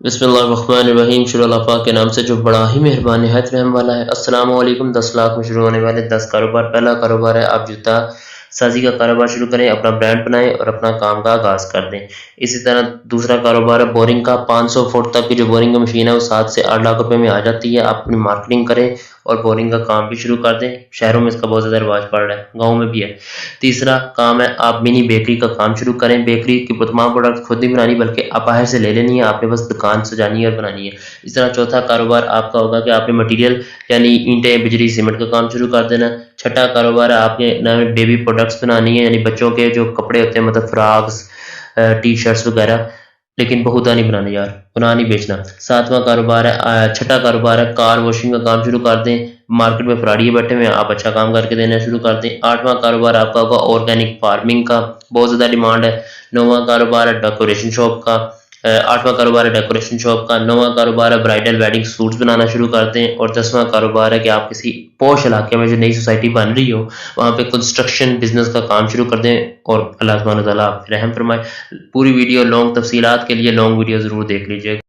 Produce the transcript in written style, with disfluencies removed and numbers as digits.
बिस्मिल्लाहिर्रहमानिर्रहीम। शुरू अल्लाह पाक के नाम से जो बड़ा ही मेहरबान निहायत रहम वाला है। अस्सलाम वालेकुम। 10 लाख में शुरू होने वाले 10 कारोबार। पहला कारोबार है, आप जूता साजी का कारोबार शुरू करें, अपना ब्रांड बनाएं और अपना काम का आगाज़ कर दें। इसी तरह दूसरा कारोबार है बोरिंग का। 500 फुट तक की जो बोरिंग की मशीन है वो 7 से 8 लाख रुपए में आ जाती है। आप अपनी मार्केटिंग करें और बोरिंग का काम भी शुरू कर दें। शहरों में इसका बहुत ज़्यादा रिवाज पड़ रहा है, गाँव में भी है। तीसरा काम है, आप मिनी बेकरी का काम शुरू करें। बेकरी की तमाम प्रोडक्ट खुद नहीं बनानी बल्कि आप बाहर से ले लेनी है, आपने बस दुकान सजानी है और बनानी है। इस तरह चौथा कारोबार आपका होगा कि आपने मटेरियल यानी ईंटें, बिजली, सीमेंट का काम शुरू कर देना। छठा कारोबार है, आपने बेबी प्रोडक्ट्स बनानी है, यानी बच्चों के जो कपड़े होते हैं, मतलब फ्रॉक्स, टी शर्ट्स वगैरह, लेकिन बहुता नहीं बनाने यार, बना नहीं बेचना। सातवां कारोबार है, छठा कारोबार है, कार वॉशिंग का काम शुरू कर दें। मार्केट में फराड़िए बैठे हुए हैं, आप अच्छा काम करके देना शुरू कर दें। आठवां कारोबार आपका होगा ऑर्गेनिक फार्मिंग का, बहुत ज़्यादा डिमांड है। नौवां कारोबार है डेकोरेशन शॉप का। आठवां कारोबार है डेकोरेशन शॉप का। नौवां कारोबार है ब्राइडल वेडिंग सूट्स बनाना शुरू कर दें। और 10वां कारोबार है कि आप किसी पॉश इलाके में जो नई सोसाइटी बन रही हो वहाँ पे कंस्ट्रक्शन बिजनेस का काम शुरू कर दें और अल्लाह सुब्हानहू व तआला आप पे रहम फरमाए। पूरी वीडियो लॉन्ग तफसीलात के लिए लॉन्ग वीडियो ज़रूर देख लीजिएगा।